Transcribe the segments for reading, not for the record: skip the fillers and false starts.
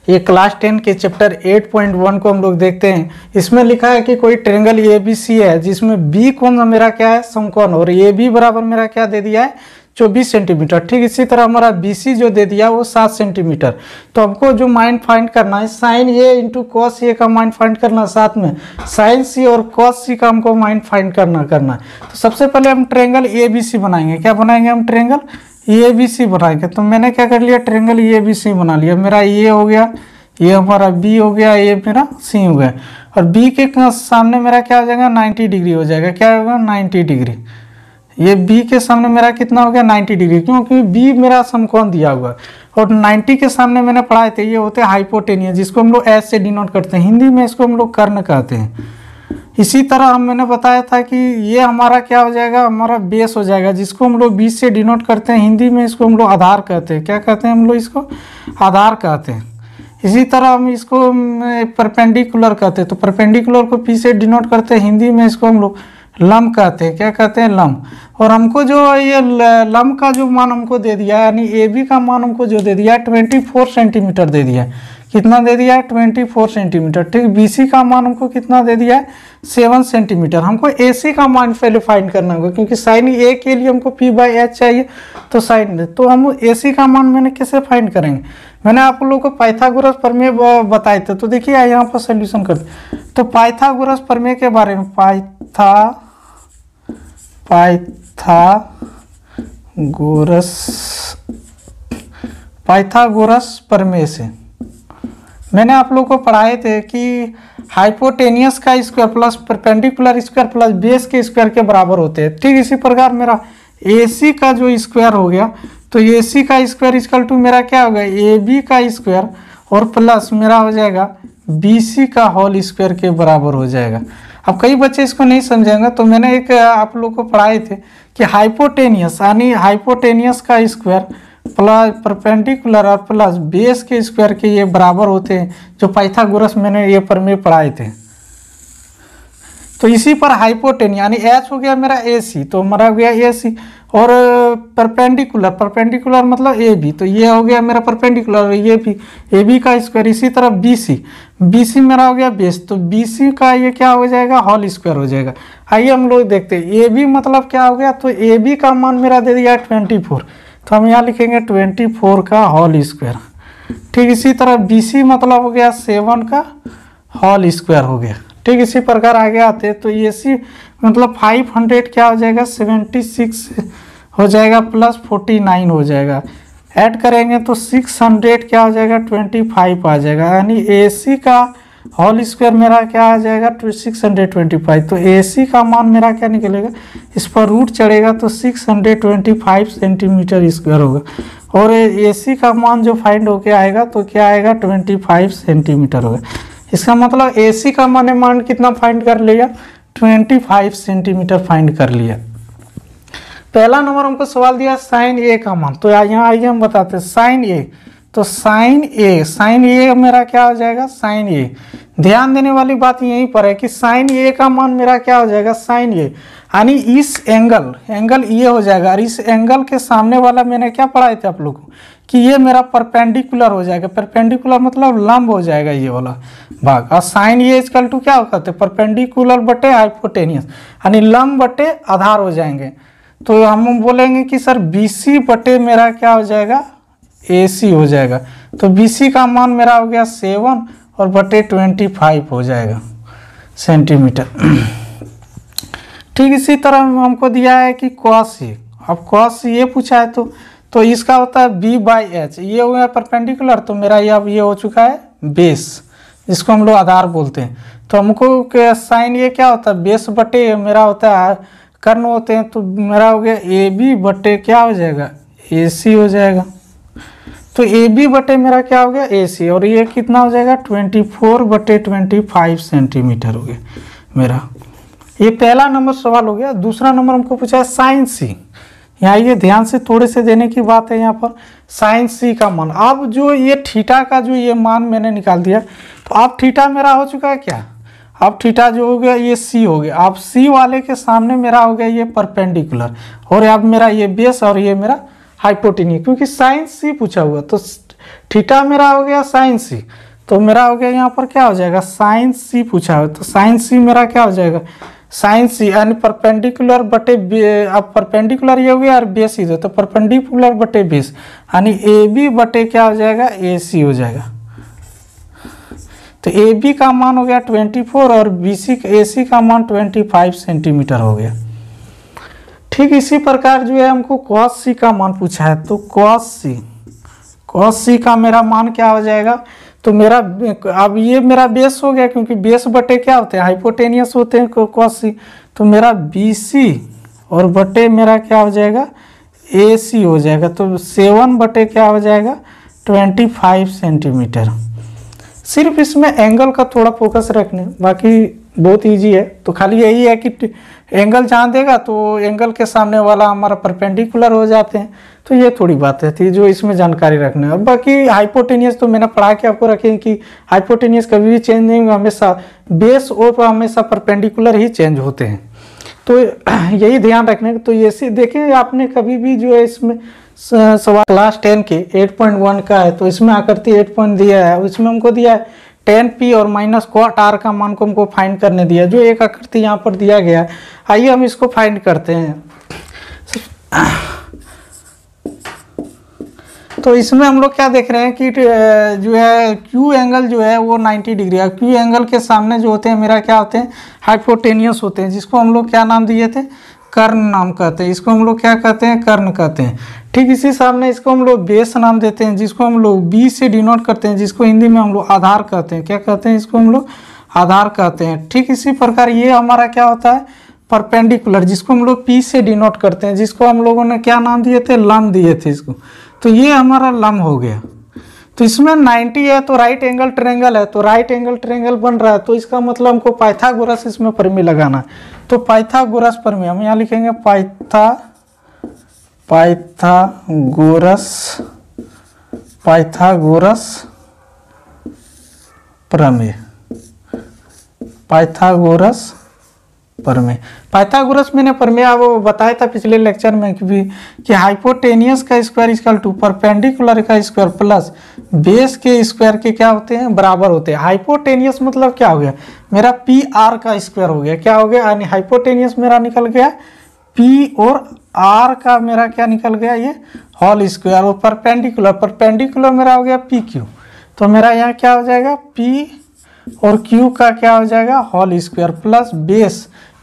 ये क्लास 10 के चैप्टर 8.1 को हम लोग देखते हैं। इसमें लिखा है कि कोई ट्रायंगल ABC है जिसमें बी कोण मेरा क्या है, समकोण, और AB बराबर मेरा क्या दे दिया है, 24 सेंटीमीटर। ठीक इसी तरह हमारा BC जो दे दिया वो 7 सेंटीमीटर। तो हमको जो माइन फाइंड करना है, sine A into cos A का माइन फाइंड करना, साथ में साइन C और कॉस C का हमको माइन फाइंड करना है। तो सबसे पहले हम ट्रायंगल ABC बनाएंगे। क्या बनाएंगे हम, ट्रायंगल ABC बनाएंगे। तो मैंने क्या कर लिया, ट्रायंगल ABC बना लिया। मेरा ये हो गया, ये हमारा B हो गया, ये मेरा C हो गया, और B के सामने मेरा क्या हो जाएगा, 90 डिग्री हो जाएगा। क्या होगा, 90 डिग्री। ये B के सामने मेरा कितना हो गया, 90 डिग्री, क्योंकि B मेरा समकोण दिया हुआ है। और 90 के सामने मैंने पढ़ाए थे, ये होते हैं हाइपोटेनियस, जिसको हम लोग एस से डिनोट करते हैं, हिंदी में इसको हम लोग कर्ण कहते हैं। इसी तरह मैंने बताया था कि ये हमारा क्या हो जाएगा, हमारा बेस हो जाएगा, जिसको हम लोग 20 से डिनोट करते हैं, हिंदी में इसको हम लोग आधार कहते हैं। क्या कहते हैं हम लोग इसको, आधार कहते हैं। इसी तरह हम इसको परपेंडिकुलर कहते हैं। तो परपेंडिकुलर को P से डिनोट करते हैं, हिंदी में इसको हम लोग लंब कहते हैं। क्या कहते हैं, लंब। और हमको जो ये लंब का जो मान हमको दे दिया है, यानी AB का मान हमको जो दे दिया है 24 सेंटीमीटर दे दिया है। कितना दे दिया है, 24 सेंटीमीटर। ठीक, BC का मान हमको कितना दे दिया है, 7 सेंटीमीटर। हमको AC का मान पहले फाइंड करना होगा, क्योंकि साइन A के लिए हमको P/H चाहिए। तो साइन, तो हम AC का मान मैंने कैसे फाइंड करेंगे, मैंने आप लोगों को पाइथागोरस प्रमेय बताए थे। तो देखिए यहाँ पर सोल्यूशन करते। तो पाइथागोरस प्रमेय के बारे में, पाइथागोरस प्रमेय से मैंने आप लोगों को पढ़ाए थे कि हाइपोटेनियस का square plus perpendicular square plus base के स्क्वायर के बराबर होते हैं। ठीक इसी प्रकार मेरा AC का जो स्क्वायर हो गया, तो AC का स्क्वायर इक्वल टू मेरा क्या होगा, AB का स्क्वायर और प्लस मेरा हो जाएगा BC का होल स्क्वायर के बराबर हो जाएगा। अब कई बच्चे इसको नहीं समझेंगे, तो मैंने एक आप लोग को पढ़ाए थे कि हाइपोटेनियस, यानी हाइपोटेनियस का स्क्वायर प्लस परपेंडिकुलर और प्लस बेस के स्क्वायर के ये बराबर होते हैं, जो पाइथागोरस मैंने ये प्रमेय पढ़ाए थे। तो इसी पर हाइपोटेनियस यानी H हो गया मेरा AC, तो हमारा हो गया AC, और परपेंडिकुलर मतलब AB, तो ये हो गया मेरा परपेंडिकुलर, ये भी AB का स्क्वायर। इसी तरह BC मेरा हो गया बेस, तो BC का ये क्या हो जाएगा, होल स्क्वायर हो जाएगा। आइए हम लोग देखते हैं AB मतलब क्या हो गया। तो AB का मान मेरा दे दिया 24, तो हम यहाँ लिखेंगे 24 का होल स्क्वायर। ठीक इसी तरह BC मतलब हो गया 7 का होल स्क्वायर हो गया। ठीक इसी प्रकार आगे आते हैं, तो AC मतलब 500 क्या हो जाएगा, 76 हो जाएगा प्लस 49 हो जाएगा। ऐड करेंगे तो 600 क्या हो जाएगा, 25 आ जाएगा, यानी AC का होल स्क्वायर मेरा क्या आ जाएगा, 625। तो AC का मान मेरा क्या निकलेगा, इस पर रूट चढ़ेगा तो 625 सेंटीमीटर स्क्वायर होगा, और AC का मान जो फाइंड होके आएगा तो क्या आएगा, 25 सेंटीमीटर होगा। इसका मतलब AC का मान कितना फाइंड कर लिया, 25 सेंटीमीटर फाइंड कर लिया। पहला नंबर हमको सवाल दिया साइन A का मान, तो यहाँ आइए हम बताते हैं साइन A। तो साइन A मेरा क्या हो जाएगा, साइन A। ध्यान देने वाली बात यहीं पर है कि साइन A का मान मेरा क्या हो जाएगा, साइन A, यानी इस एंगल ये हो जाएगा, और इस एंगल के सामने वाला मैंने क्या पढ़ाए थे आप लोगों को कि ये मेरा परपेंडिकुलर हो जाएगा। परपेंडिकुलर मतलब लंब हो जाएगा ये वाला भाग, और साइन A इक्वल टू क्या होता है, परपेंडिकुलर बटे हाइपोटेनियस, यानी लंब बटे आधार हो जाएंगे। तो हम बोलेंगे कि सर BC बटे मेरा क्या हो जाएगा, AC हो जाएगा। तो BC का मान मेरा हो गया 7 और बटे 25 हो जाएगा सेंटीमीटर। ठीक इसी तरह हमको दिया है कि cos A, अब cos ये पूछा है तो इसका होता है B/H, ये हो गया परपेंडिकुलर, तो मेरा ये अब ये हो चुका है बेस, जिसको हम लोग आधार बोलते हैं। तो हमको साइन ये क्या होता है, बेस बटे मेरा होता है कर्ण होते हैं, तो मेरा हो गया AB बटे क्या हो जाएगा, AC हो जाएगा। तो AB बटे मेरा क्या हो गया, AC, और ये कितना हो जाएगा, 24 बटे 25 सेंटीमीटर हो गया मेरा। ये पहला नंबर सवाल हो गया। दूसरा नंबर हमको पूछा है साइन C। यहाँ ये ध्यान से थोड़े से देने की बात है, यहाँ पर साइन C का मान। अब जो ये थीटा का जो ये मान मैंने निकाल दिया, तो अब थीटा मेरा हो चुका है क्या, अब थीटा जो हो गया ये C हो गया। अब C वाले के सामने मेरा हो गया ये परपेंडिकुलर, और अब मेरा ये बेस और ये मेरा हाइपोटेनियस, क्योंकि साइन C पूछा हुआ। तो थीटा मेरा हो गया साइन सी, तो मेरा हो गया यहाँ पर क्या हो जाएगा साइन सी पूछा है, तो साइन सी मेरा क्या हो जाएगा साइन सी, यानी परपेंडिकुलर बटे अब परपेंडिकुलर ये हो गया और बेस इधर, तो परपेंडिकुलर बटे बेस यानी ए बी बटे क्या हो जाएगा ए सी हो जाएगा। तो ए बी का मान हो गया 24 और बी सी ए सी का मान 25 सेंटीमीटर हो गया। ठीक इसी प्रकार जो है हमको कॉस सी का मान पूछा है, तो कॉस सी का मेरा मान क्या हो जाएगा, तो मेरा अब ये मेरा बेस हो गया क्योंकि बेस बटे क्या होते हैं हाइपोटेनियस होते हैं कॉस सी, तो मेरा बी सी और बटे मेरा क्या हो जाएगा ए सी हो जाएगा, तो 7 बटे क्या हो जाएगा 25 सेंटीमीटर। सिर्फ इसमें एंगल का थोड़ा फोकस रखने, बाकी बहुत इजी है, तो खाली यही है कि एंगल जहाँ देगा तो एंगल के सामने वाला हमारा परपेंडिकुलर हो जाते हैं, तो ये थोड़ी बातें थी जो इसमें जानकारी रखना है। बाकी हाइपोटेनियस तो मैंने पढ़ा के आपको रखें कि हाइपोटेनियस कभी भी चेंज नहीं होगा, हमेशा बेस और हमेशा परपेंडिकुलर ही चेंज होते हैं, तो यही ध्यान रखने। तो ये देखिए आपने कभी भी जो है इसमें सवाल क्लास 10 के 8.1 का है, तो इसमें आकृति 8 पॉइंट दिया है, उसमें हमको दिया है tan p और माइनस cot r का मान को हमको फाइंड करने दिया, जो एक आकृति यहाँ पर दिया गया है। आइए हम इसको फाइंड करते हैं। तो इसमें हम लोग क्या देख रहे हैं कि जो है Q एंगल जो है वो 90 डिग्री है। Q एंगल के सामने जो होते हैं मेरा क्या होते हैं हाइपोटेनियस होते हैं, जिसको हम लोग क्या नाम दिए थे कर्ण नाम कहते हैं, इसको हम लोग क्या कहते हैं कर्ण कहते हैं। ठीक इसी सामने इसको हम लोग बेस नाम देते हैं, जिसको हम लोग बी से डिनोट करते हैं, जिसको हिंदी में हम लोग आधार कहते हैं। क्या कहते हैं इसको हम लोग आधार कहते हैं। ठीक इसी प्रकार ये हमारा क्या होता है परपेंडिकुलर, जिसको हम लोग पी से डिनोट करते हैं, जिसको हम लोगों ने क्या नाम दिए थे लंब दिए थे इसको, तो ये हमारा लंब हो गया। तो इसमें 90 है तो राइट एंगल ट्रायंगल है, तो राइट एंगल ट्रायंगल बन रहा है, तो इसका मतलब हमको पाइथागोरस इसमें प्रमेय लगाना है। तो पाइथागोरस प्रमेय हम यहाँ लिखेंगे पाइथागोरस प्रमेय, पाइथागोरस मैंने प्रमेय आपको बताया था पिछले लेक्चर में कि हाइपोटेनियस का स्क्वायर इक्वल टू परपेंडिकुलर का स्क्वायर प्लस बेस के स्क्वायर के क्या होते हैं बराबर होते हैं। हाइपोटेनियस मतलब क्या हो गया मेरा पी आर का स्क्वायर हो गया, क्या हो गया यानी हाइपोटेनियस मेरा निकल गया पी और आर का मेरा क्या निकल गया ये होल स्क्वायर, और परपेंडिकुलर मेरा हो गया पी क्यू, तो मेरा यहाँ क्या हो जाएगा पी और क्यू का क्या हो जाएगा होल स्क्वायर प्लस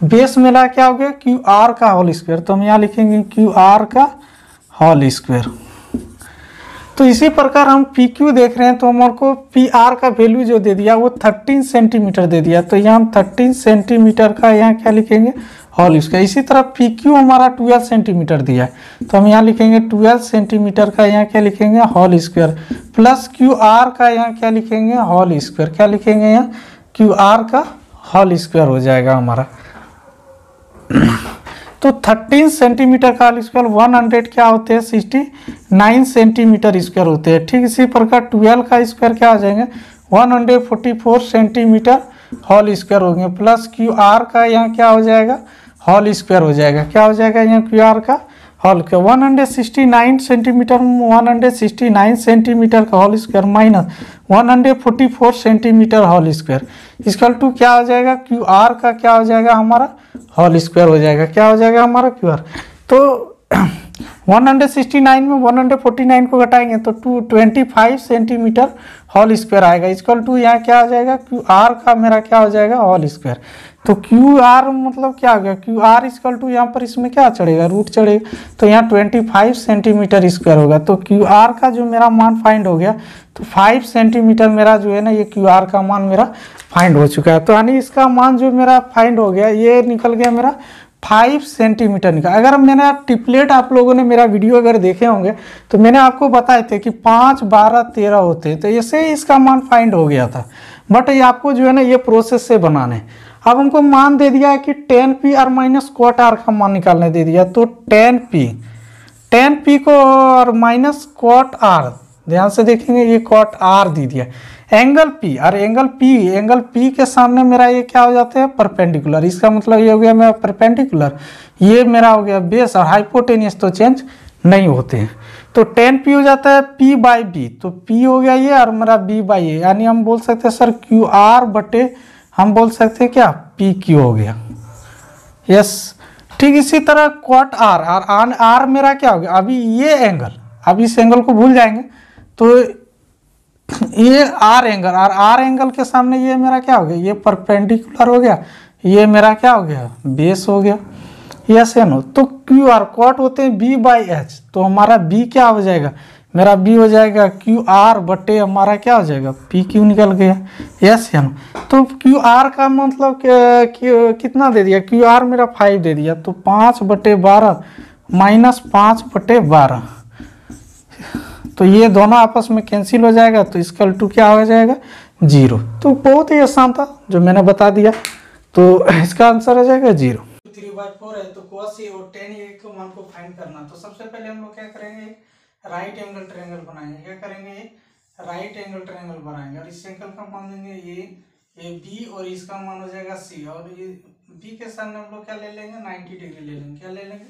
बेस मेरा क्या हो गया क्यू आर का होल स्क्वायर, तो हम यहाँ लिखेंगे क्यू आर का होल स्क्वायर। तो इसी प्रकार हम पी क्यू देख रहे हैं, तो हमारे को पी आर का वैल्यू जो दे दिया वो 13 सेंटीमीटर दे दिया, तो यहाँ हम 13 सेंटीमीटर का यहाँ क्या लिखेंगे होल स्क्वायर। इसी तरह पी क्यू हमारा 12 सेंटीमीटर दिया है, तो हम यहाँ लिखेंगे 12 सेंटीमीटर का यहाँ क्या लिखेंगे whole square plus Q R का यहाँ क्या लिखेंगे होल स्क्वायर, क्या लिखेंगे यहाँ क्यू आर का होल स्क्वायर हो जाएगा हमारा। तो 13 सेंटीमीटर का स्क्वायर 100 क्या होते हैं 69 सेंटीमीटर स्क्वायर होते हैं। ठीक इसी प्रकार 12 का स्क्वायर क्या हो जाएंगे 144 सेंटीमीटर होल स्क्वायर होंगे प्लस क्यू आर का यहाँ क्या हो जाएगा होल स्क्वायर हो जाएगा, क्या हो जाएगा यहाँ क्यू आर का होल का 169 सेंटीमीटर का whole square minus 144 centimetre whole square equal to क्या हो जाएगा क्यू आर का क्या हो जाएगा हमारा होल स्क्वायर हो जाएगा, क्या हो जाएगा हमारा क्यू आर। तो 169 में 149 को घटाएंगे तो 225 सेंटीमीटर होल स्क्वायर आएगा इक्वल टू यहाँ क्या हो जाएगा क्यू आर का मेरा क्या हो जाएगा होल स्क्वायर। तो क्यू आर मतलब क्या हो गया क्यू आर इक्वल टू यहाँ पर इसमें क्या चढ़ेगा रूट चढ़ेगा, तो यहाँ 25 सेंटीमीटर स्क्वायर होगा। तो क्यू आर का जो मेरा मान फाइंड हो गया, तो 5 सेंटीमीटर मेरा जो है ना ये क्यू आर का मान मेरा फाइंड हो चुका है। तो यानी इसका मान जो मेरा फाइंड हो गया ये निकल गया मेरा 5 सेंटीमीटर निकला। अगर मैंने ट्रिपलेट आप लोगों ने मेरा वीडियो अगर देखे होंगे तो मैंने आपको बताए थे कि 5, 12, 13 होते हैं, तो ऐसे ही इसका मान फाइंड हो गया था। बट ये आपको जो है ना ये प्रोसेस से बनाने, अब हमको मान दे दिया है कि tan p और माइनस cot r का मान निकालने दे दिया, तो tan p को और माइनस cot r, ध्यान से देखेंगे ये cot r दे दिया, एंगल p और एंगल p के सामने मेरा ये क्या हो जाते हैं परपेंडिकुलर, इसका मतलब ये हो गया मेरा परपेंडिकुलर, ये मेरा हो गया बेस और हाइपोटेनियस तो चेंज नहीं होते हैं। तो 10p हो जाता है p बाई बी, तो p हो गया ये और मेरा b बाई ए, यानी हम बोल सकते हैं सर क्यू आर बटे हम बोल सकते हैं क्या पी क्यू हो गया। यस, ठीक इसी तरह कॉट आर, और आर मेरा क्या हो गया, अभी ये एंगल, अभी इस एंगल को भूल जाएंगे, तो ये आर एंगल, और आर एंगल के सामने ये मेरा क्या हो गया, ये परपेंडिकुलर हो गया, ये मेरा क्या हो गया बेस हो गया। यस या नो, तो क्यू आर कॉट होते हैं बी बाई एच, तो हमारा बी क्या हो जाएगा, मेरा बी हो जाएगा क्यू आर बटे हमारा क्या हो जाएगा पी क्यू निकल गया। यस या नो, तो क्यू आर का मतलब कितना दे दिया, क्यू आर मेरा 5 दे दिया, तो 5/12 माइनस 5/12, तो ये दोनों आपस में कैंसिल हो जाएगा, तो इसका टू क्या हो जाएगा 0। तो बहुत ही आसान था जो मैंने बता दिया, तो इसका आंसर हो जाएगा 0। 3/4 है, तो cos ए और tan ए के मान को फाइंड करना, तो सबसे पहले हम लोग क्या करेंगे, राइट एंगल ट्रायंगल बनाएंगे, क्या करेंगे राइट एंगल ट्रायंगल बनाएंगे, और इस एंगल का मान लेंगे ये बी, और इसका मान हो जाएगा सी, और ये बी के सामने हम लोग क्या ले लेंगे 90 डिग्री ले लेंगे, क्या ले लेंगे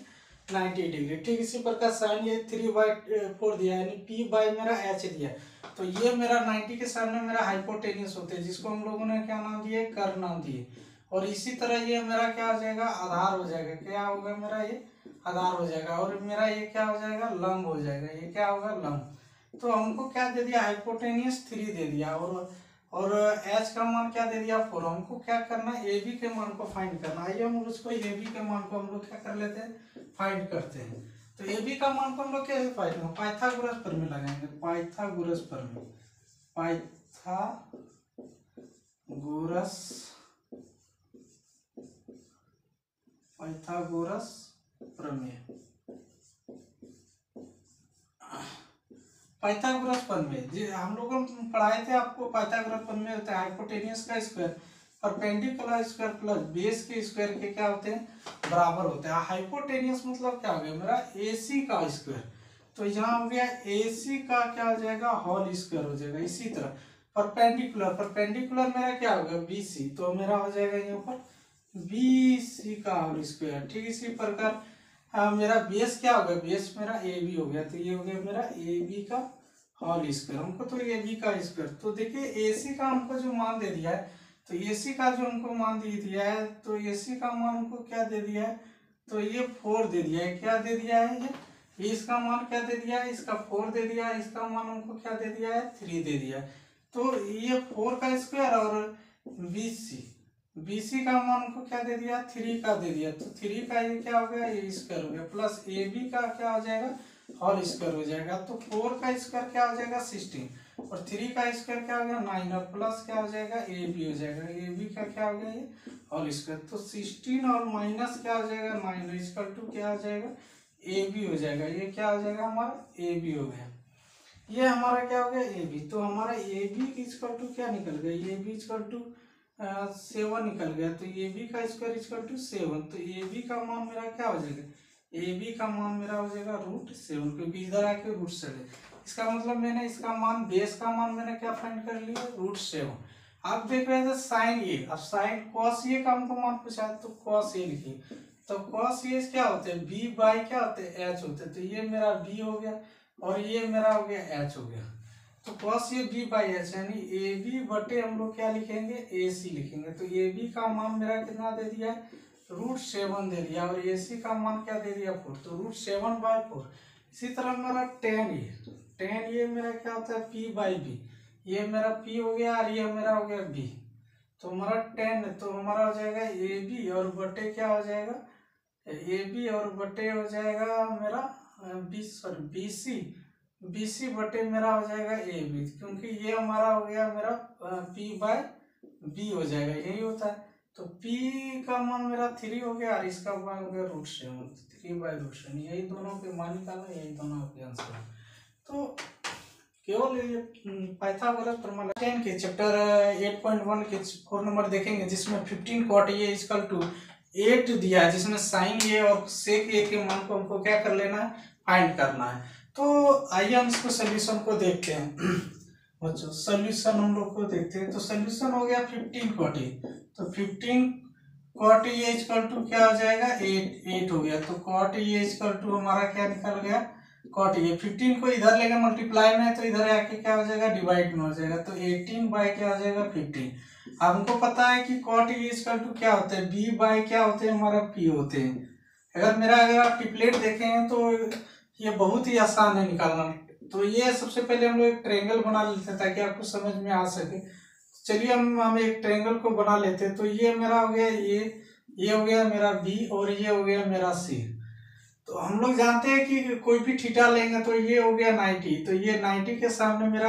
90 डिग्री। ठीक इसी प्रकार साइन ये 3/4 दिया, यानी पी बाई मेरा एच दिया, तो ये मेरा 90 के सामने मेरा हाइपोटेनियस होते हैं, जिसको हम लोगों ने क्या नाम दिए कर्व नाम दिए, और इसी तरह ये मेरा क्या हो जाएगा आधार हो जाएगा, क्या होगा मेरा ये आधार हो जाएगा, और मेरा ये क्या हो जाएगा लंब हो जाएगा, ये क्या होगा लंब। तो हमको क्या दे दिया हाइपोटेनियस 3 दे दिया, और एच का मान क्या दे दिया 4। हमको क्या करना है ए बी के मान को फाइंड करना, आइए हम उसको ए बी के मान को हम लोग क्या कर लेते हैं फाइंड करते हैं। तो ए बी का मान को हम लोग कैसे फाइंड करेंगे, पाइथागोरस प्रमेय लगाएंगे, पाइथागोरस प्रमेय, पाइथागोरस प्रमेय, पाइथागोरस प्रमेय जी हम लोगों ने पढ़ाए थे आपको। पाइथागोरस प्रमेय होता है हाइपोटेनियस का square perpendicular square plus base के स्क्वायर के क्या होते हैं बराबर होते हैं। हाइपोटेनियस मतलब क्या हो गया मेरा AC का स्क्वायर, तो यहाँ हो गया AC का क्या हो जाएगा होल स्क्वायर हो जाएगा। इसी तरह परपेंडिकुलर मेरा क्या होगा BC, तो मेरा हो जाएगा यहाँ पर BC का होल स्क्वायर। ठीक इसी प्रकार मेरा बेस क्या होगा, बेस मेरा AB हो गया, तो ये हो गया मेरा AB का होल स्क्वायर। हमको तो AB का स्क्वायर, तो देखिए AC का हमको जो मान दे दिया है, तो AC का जो हमको मान दे दिया है, तो AC का मान हमको क्या दे दिया है, तो ये 4 दे दिया है। क्या दे दिया है ये इसका मान क्या दे दिया है, इसका 4 दे दिया है, इसका मान हमको क्या दे दिया है 3 दे दिया है। तो ये 4 का स्क्वायर और BC का मान हमको क्या दे दिया 3 का दे दिया, तो 3 का ये क्या हो गया ये स्क्वायर हो गया, प्लस AB का क्या हो जाएगा होल स्क्वायर हो जाएगा। तो 4 का स्क्वायर क्या हो जाएगा 16 और 3 का स्क्वायर क्या हो गया 9 और प्लस क्या हो जाएगा AB हो जाएगा, AB का क्या हो गया ये होल स्क्वायर। तो 16 और माइनस क्या हो जाएगा 9 इक्वल टू क्या हो जाएगा AB हो जाएगा। ये क्या हो जाएगा हमारा AB हो गया, ये हमारा क्या हो गया AB। तो हमारा AB इक्वल टू क्या निकल गया, AB इक्वल टू 7 निकल गया, तो AB का स्क्वायर इक्वल टू 7। तो AB का मान मेरा क्या हो जाएगा, AB का मान मेरा हो जाएगा √7, क्योंकि इधर आके √7 है। इसका मतलब मैंने इसका मान बेस का मान मैंने क्या फाइंड कर लिया √7। आप देख रहे थे साइन ए, अब साइन कॉस ए का हमको मान पूछा है, तो कॉस ए लिखिए। तो कॉस ए क्या होते हैं B बाई क्या होते हैं H होते हैं, तो ये मेरा B हो गया और ये मेरा हो गया H हो गया। तो cos ये B बाई H यानी AB बटे हम लोग क्या लिखेंगे AC लिखेंगे। तो AB का मान मेरा कितना दे दिया है √7 दे दिया, और AC का मान क्या दे दिया 4, तो √7/4। इसी तरह मेरा tan ये मेरा क्या होता है P बाई B, ये मेरा P हो गया और ये मेरा हो गया B। तो हमारा tan तो हमारा हो जाएगा AB और बटे क्या हो जाएगा AB और बटे हो जाएगा मेरा BC बटे मेरा हो जाएगा AB, क्योंकि ये हमारा हो गया मेरा P बाई B हो जाएगा, यही होता है। तो P का मान मेरा 3 हो गया और इसका मान हो गया √7, 3/√7। यही दोनों के मान निकालना, यही दोनों आपके आंसर है। तो केवल ये पाइथागोरस प्रमेय 10 के चैप्टर 8.1 के 4 नंबर देखेंगे, जिसमें 15 cot A इक्वल टू 8 दिया है, जिसमें साइन ए और सेक ए के मान को हमको क्या कर लेना है फाइंड करना है। तो आइए हम इसको सोल्यूशन को देखते हैं बच्चों। सोल्यूशन हम लोग को देखते हैं, तो सोल्यूशन हो गया 15 cot A, तो 15 cot A इक्वल टू क्या हो जाएगा 8 हो गया। तो cot A इक्वल टू हमारा क्या निकल गया कॉट ये 15 को इधर लेके मल्टीप्लाई में, तो इधर आके क्या हो जाएगा, डिवाइड में हो जाएगा, तो 18 बाय क्या हो जाएगा 15। हमको पता है कि कॉट ये इक्वल टू क्या होता है, बी बाय क्या होते हैं हमारा पी होते हैं। अगर आप ट्रिपलेट देखें तो ये बहुत ही आसान है निकालना। तो ये सबसे पहले हम लोग एक ट्रायंगल बना लेते हैं ताकि आपको समझ में आ सके। चलिए हम एक ट्रायंगल को बना लेते हैं। तो ये मेरा हो गया ये हो गया मेरा बी और ये हो गया मेरा सी। तो हम लोग जानते हैं कि कोई भी थीटा लेंगे तो ये हो गया 90, तो ये 90 के सामने मेरा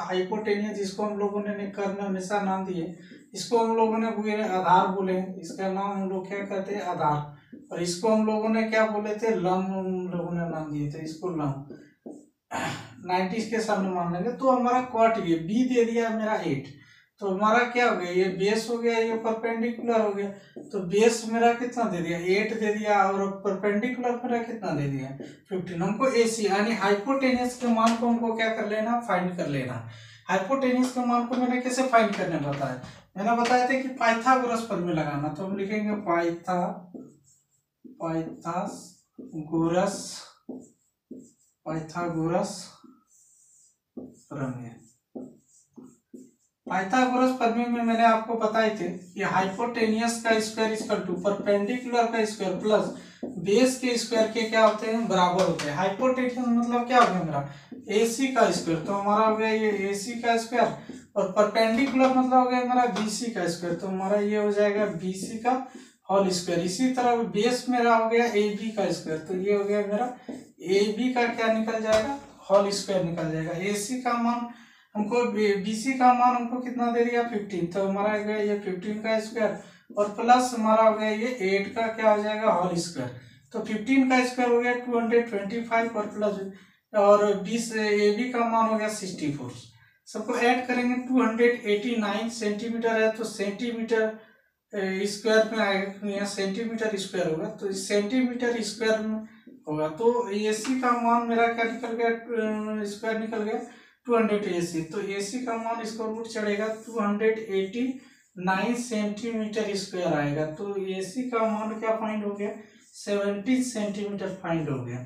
हाइपोटेनियस, जिसको हम लोगों ने कर्व में हमेशा नाम दिए, इसको हम लोगों ने आधार बोले, इसका नाम हम लोग क्या कहते हैं, आधार। और इसको हम लोगों ने क्या बोले थे, लंब, हम लोगों ने नाम दिए थे इसको लंब। 90 के सामने मान लेंगे। तो हमारा क्वाट ये बी दे दिया मेरा 8, तो हमारा क्या हो गया, ये बेस हो गया, ये परपेंडिकुलर हो गया। तो बेस मेरा कितना दे दिया, 8 दे दिया, और परपेंडिकुलर मेरा कितना दे दिया 15। हमको एसी यानी हाइपोटेनियस के मान को हमको क्या कर लेना, फाइंड कर लेना। हाइपोटेनियस के मान को मैंने कैसे फाइंड करने बताया, मैंने बताया था कि पाइथागोरस प्रमेय लगाना। तो हम लिखेंगे पाइथागोरस प्रमेय। पाइथागोरस प्रमेय में मैंने आपको बताए थे कि हाइपोटेनियस का स्क्वायर इक्वल टू परपेंडिकुलर का स्क्वायर प्लस बेस के स्क्वायर के क्या होते हैं, बराबर होते हैं। हाइपोटेनियस मतलब क्या हो गया मेरा, AC का स्क्वायर, तो हमारा हो गया ये AC का स्क्वायर, और परपेंडिकुलर मतलब हो गया मेरा BC का स्क्वायर, तो हमारा ये हो जाएगा BC का होल स्क्वायर। इसी तरह बेस मेरा हो गया AB का स्क्वायर, तो ये हो गया मेरा AB का क्या निकल जाएगा, होल स्क्वायर निकल जाएगा। AC का मान हमको, BC का मान हमको कितना दे दिया 15, तो हमारा हो गया ये 15 का स्क्वायर, और प्लस हमारा हो गया ये 8 का क्या हो जाएगा, होल स्क्वायर। तो 15 का स्क्वायर हो गया 225, और प्लस और 20 AB का मान हो गया 64। सबको ऐड करेंगे, 289 सेंटीमीटर है, तो सेंटीमीटर स्क्वायर में आएगा, यहाँ सेंटीमीटर स्क्वायर होगा, तो सेंटीमीटर स्क्वायर में होगा। तो AC का मान मेरा क्या निकल गया, स्क्वायर निकल गया 280, तो AC का मान इसको रूट चढ़ेगा 289 सेंटीमीटर स्क्वायर आएगा। तो AC का मान क्या फाइंड हो गया, 17 सेंटीमीटर फाइंड हो गया।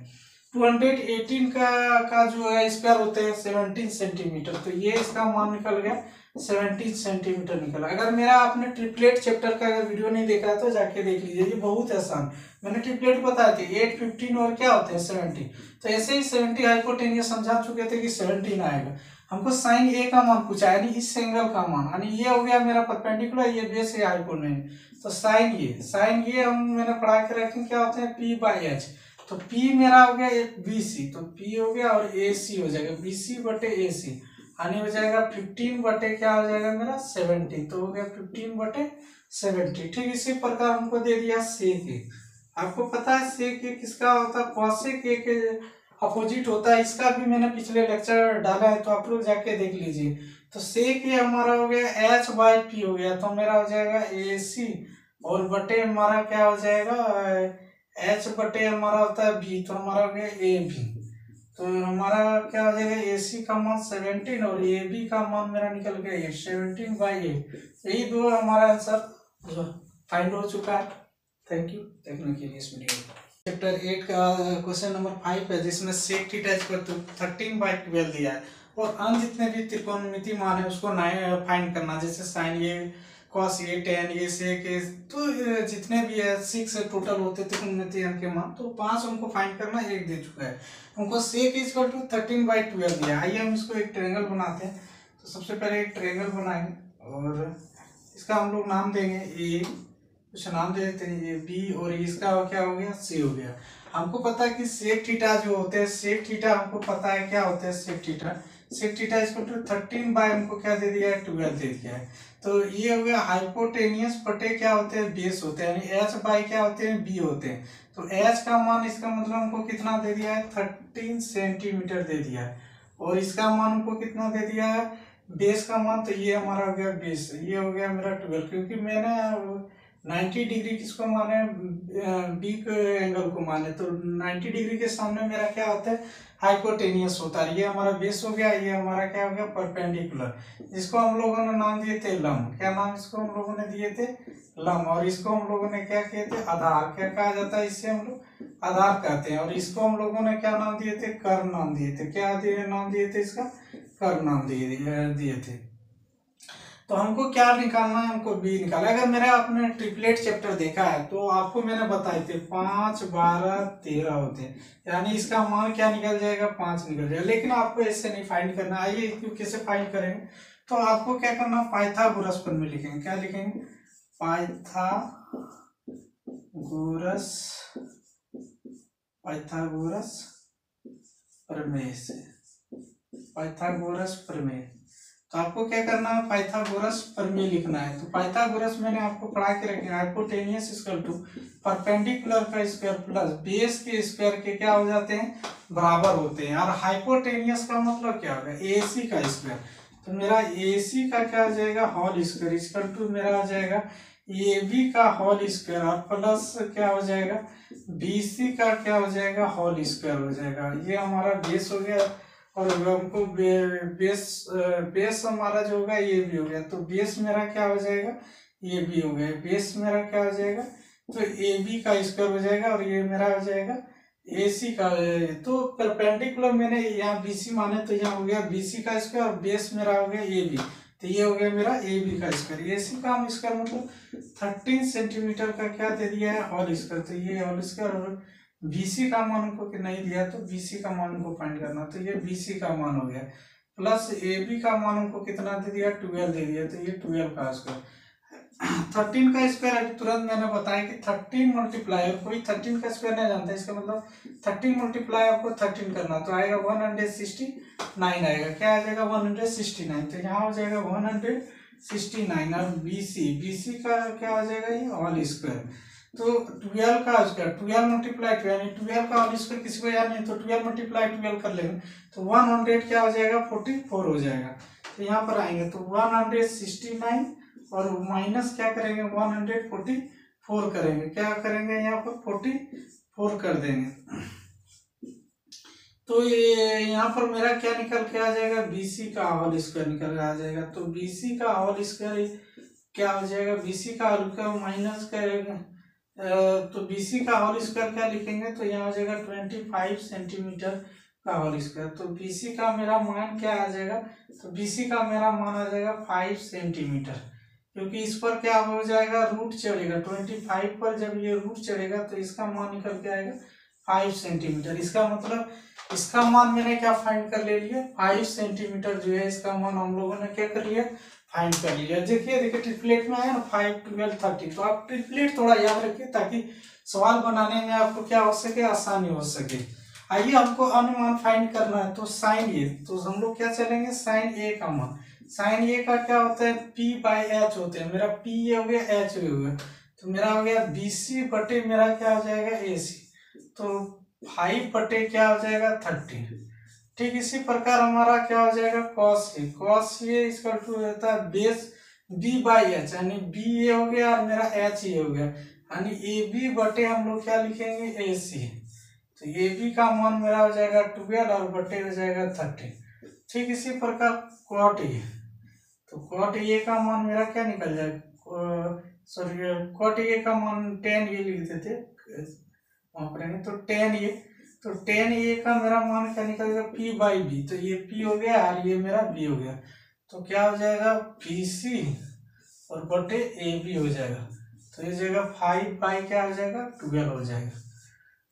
218 का जो है स्क्वायर होते हैं 17 सेंटीमीटर, तो ये इसका मान निकल गया 17 सेंटीमीटर निकला। अगर मेरा आपने ट्रिपलेट चैप्टर का अगर वीडियो नहीं देखा तो जाके देख लीजिए, ये बहुत आसान, मैंने ट्रिपलेट बताए थे 8, 15 और क्या होते हैं 70। तो ऐसे ही 70 हाइपोटेनियस समझा चुके थे कि 17 आएगा। हमको साइन ए का मान पूछा, यानी इस एंगल का मान, यानी ये हो गया मेरा परपेंडिकुलर, ये बेस है हाइपोटेनियस। तो साइन ये हम मैंने पढ़ा के रखे क्या होते हैं, P/H। तो P मेरा हो गया BC, तो P हो गया और AC हो जाएगा BC/AC, यानी हो जाएगा 15 बटे क्या हो जाएगा मेरा 70, तो हो गया 15/70। ठीक इसी प्रकार हमको दे दिया सेक ए। आपको पता है सेक ए किसका होता है, कॉसेक ए के अपोजिट होता है। इसका भी मैंने पिछले लेक्चर डाला है, तो आप लोग जाके देख लीजिए। तो सेक ए हमारा हो गया H/P हो गया, तो मेरा हो जाएगा AC, और बटे हमारा क्या हो जाएगा H बटे हमारा होता है B, तो हमारा हो गया AB। तो हमारा क्या हो जाएगा, AC का मान 17 और AB का मान मेरा निकल गया 17/8। यही दो हमारा आंसर फाइंड हो चुका है। थैंक यू देखने के लिए इस वीडियो को। चैप्टर 8 का क्वेश्चन नंबर 5 है, जिसमें सेक थीटा इक्वल टू 13/12 दिया है, और अन्य जितने भी त्रिकोणमिति मान है उसको फाइंड करना, जैसे sign A, cos A, ten ए, सेक ए, तो जितने भी है 6 टोटल होते त्रिकोणमिति के मान, तो 5 हमको फाइंड करना, 1 दे चुका है हमको। सेक इक्वल टू 13/12 दिया। आइए हम इसको एक ट्रायंगल बनाते हैं। तो सबसे पहले एक ट्रायंगल बनाएंगे, और इसका हम लोग नाम देंगे ए, कुछ नाम दे देते हैं ये बी, और इसका क्या हो गया सी हो गया। हमको पता है कि सेक थीटा जो होते हैं, सेक थीटा हमको पता है क्या होता है, सेक थीटा इसको 13 बाय हमको क्या दे दिया है 12 दे दिया है। तो ये हो गया हाइपोटेनियस बटे क्या होते हैं बेस होते हैं, यानी H बाय क्या होते हैं बी होते हैं। तो H का मान, इसका मतलब हमको कितना दे दिया है 13 सेंटीमीटर दे दिया है, और इसका मान हमको कितना दे दिया है बेस का मान, तो ये हमारा हो गया बेस, ये हो गया मेरा 12, क्योंकि मैंने 90 डिग्री किसको माने, बी के एंगल को माने, तो 90 डिग्री के सामने मेरा क्या होता है, हाइपोटेनियस होता है। ये हमारा बेस हो गया, ये हमारा क्या हो गया, परपेंडिकुलर, जिसको हम लोगों ने नाम दिए थे लंब। क्या नाम इसको हम लोगों ने दिए थे, लंब। और इसको हम लोगों ने क्या किए थे, आधार। क्या कहा जाता है इससे, हम लोग आधार कहते हैं। और इसको हम लोगों ने क्या नाम दिए थे, कर्व नाम दिए थे। क्या नाम दिए थे इसका, कर्व नाम दिए थे। तो हमको क्या निकालना है, हमको बी निकालना है। अगर मेरा आपने ट्रिपलेट चैप्टर देखा है तो आपको मैंने बताए थे 5, 12, 13 होते हैं, यानी इसका मान क्या निकल जाएगा, 5 निकल जाएगा। लेकिन आपको ऐसे नहीं फाइंड करना। आइए क्यों कैसे फाइंड करेंगे, तो आपको क्या करना, पाइथागोरस प्रमेय लिखेंगे। क्या लिखेंगे, पाइथागोरस प्रमेय से, पाइथागोरस प्रमेय। तो आपको क्या करना है, पाइथागोरस प्रमेय लिखना है। तो पाइथागोरस मैंने आपको पढ़ा के रखे, हाइपोटेनियस इक्वल टू परपेंडिकुलर का स्क्वायर प्लस बेस के स्क्वायर के क्या हो जाते हैं, बराबर होते हैं। और हाइपोटेनियस का मतलब क्या होगा, AC का स्क्वायर। तो मेरा AC का क्या हो जाएगा, होल स्क्वायर इक्वल टू मेरा आ जाएगा AB का होल स्क्वायर और प्लस क्या हो जाएगा, BC का क्या हो जाएगा, होल स्क्वायर हो जाएगा। ये हमारा बेस हो गया। और हमको बेस हमारा जो होगा ये भी हो गया। तो बेस मेरा क्या हो जाएगा, ये भी हो गया। बेस मेरा क्या हो जाएगा, तो AB का स्क्वायर हो जाएगा। और ये मेरा हो जाएगा AC का। तो परपेंडिकुलर मैंने यहाँ BC माने, तो यहाँ हो गया BC का स्क्वायर और बेस मेरा हो गया AB। तो ये हो गया मेरा AB का स्क्वायर। AC का हम स्क्वायर मतलब 13 सेंटीमीटर का क्या दे दिया है, होल स्क्वायर। तो ये होल स्क्वायर। और BC का मान को नहीं दिया, तो BC का मान को फाइंड करना। तो ये BC का मान हो गया, प्लस AB का मान को कितना दे दिया, 12 दे दिया। तो ये 12 का स्क्वायर। 13 का स्क्वायर अभी तुरंत मैंने बताया कि 13 मल्टीप्लाई, कोई 13 का स्क्वायर नहीं जानता, इसका मतलब 13 मल्टीप्लाई आपको 13 करना। तो आएगा 169 आएगा। क्या आ जाएगा, 169। तो यहाँ हो जाएगा 169। और BC का क्या हो जाएगा, ये होल स्क्वायर। तो 12 का स्क्वायर, 12 मल्टीप्लाई 12, यानी 12 का होल स्क्वायर किसी को याद नहीं, तो 12 मल्टीप्लाई 12 कर लेंगे। तो 100 क्या हो जाएगा, 44 हो जाएगा। तो यहाँ पर आएंगे तो 169 और माइनस क्या करेंगे, 144 करेंगे। क्या करेंगे, यहाँ पर 44 कर देंगे। तो ये यहाँ पर मेरा क्या निकल के आ जाएगा, BC का होल स्क्वायर निकल के आ जाएगा। तो BC का होल स्क्वायर क्या हो जाएगा, BC का होल स्क्वायर माइनस करेंगे, तो BC का होल स्क्वायर क्या लिखेंगे, तो यहाँ हो जाएगा 25 सेंटीमीटर का होल स्क्वायर। तो BC का मेरा मान क्या आ जाएगा, तो BC का मेरा मान आ जाएगा 5 सेंटीमीटर, क्योंकि इस पर क्या हो जाएगा, रूट चढ़ेगा। 25 पर जब ये रूट चढ़ेगा तो इसका मान निकल के आएगा 5 सेंटीमीटर। इसका मतलब इसका मान मैंने क्या फाइंड कर ले लिया, 5 सेंटीमीटर जो है इसका मान हम लोगों ने क्या कर लिया, फाइंड कर लिया। देखिए ट्रिपलेट में आया ना 5, 12, 30। तो आप ट्रिपलेट थोड़ा याद रखिए ताकि सवाल बनाने में आपको क्या हो सके, आसानी हो सके। आइए हमको अनुमान फाइंड करना है। तो साइन ए, तो हम लोग क्या चलेंगे, साइन ए का मान। साइन ए का क्या होता है, P/H होते हैं। मेरा P ये हो गया, H ये हो गया। तो मेरा हो गया BC बटे मेरा क्या हो जाएगा, AC। तो 5 बटे क्या हो जाएगा, 13। ठीक इसी प्रकार हमारा क्या हो जाएगा, cos ए इसका टू रहता है बेस B/H, यानी B ये हो गया और मेरा H ये हो गया, यानी AB बटे हम लोग क्या लिखेंगे, AC। तो AB का मान मेरा हो जाएगा 12 और बटे हो जाएगा 13। ठीक इसी प्रकार cot A, तो cot A का मान मेरा क्या निकल जाएगा, सॉरी cot A का मान 10 ये लिख देते वहां पर, तो 10 ये, तो 10 ये का मेरा मान क्या निकलेगा, P/B। तो ये P हो गया और ये मेरा B हो गया। तो क्या हो जाएगा, BC और बटे AB हो जाएगा। तो ये जाएगा 5 क्या हो जाएगा, 12 हो जाएगा।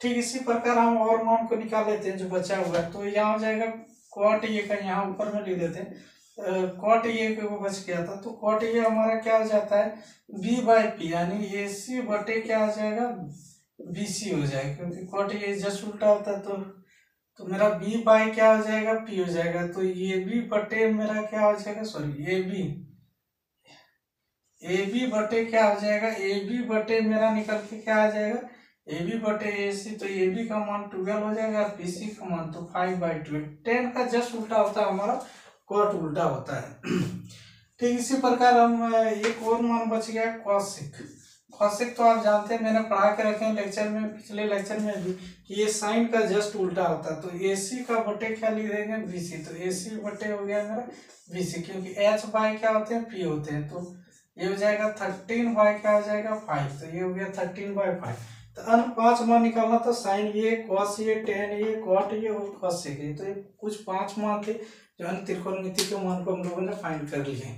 ठीक इसी प्रकार हम और मान को निकाल लेते हैं जो बचा हुआ है। तो यहाँ हो जाएगा cot A का, यहाँ ऊपर में लिख देते हैं cot A को बच गया था। तो cot A हमारा क्या हो जाता है, B/P, यानी AC बटे क्या हो जाएगा, BC हो जाएगा, क्योंकि cot A जस्ट उल्टा होता है। तो मेरा B/ क्या हो जाएगा, P हो जाएगा। तो AB बटे मेरा क्या हो जाएगा, सॉरी AB बटे क्या हो जाएगा, AB बटे मेरा निकल के क्या आ जाएगा, AB बटे AC। तो AB का मान 12 हो जाएगा और BC का मान तो 5/12। 10 का जस्ट उल्टा होता है हमारा, cot उल्टा होता है। ठीक इसी प्रकार हम एक और मान बच गया, कॉसेक तो आप जानते हैं, मैंने पढ़ा के रखे हैं लेक्चर में, पिछले लेक्चर में भी, कि ये साइन का जस्ट उल्टा होता है। तो AC का बटे क्या लिख देंगे, BC। तो AC बटे हो गया मेरा BC, क्योंकि H बाय क्या होते हैं, P होते हैं। तो ये हो जाएगा 13 बाय क्या हो जाएगा 5। तो ये हो गया 13/5। तो अन्य 5 मान निकालना, तो साइन ये, कॉस ये, टेन ये, कॉट ये और कॉसेक ये। तो ये कुछ 5 मान थे जो अन्य त्रिकोणमिति के मान को हम लोगों ने फाइंड कर लिए।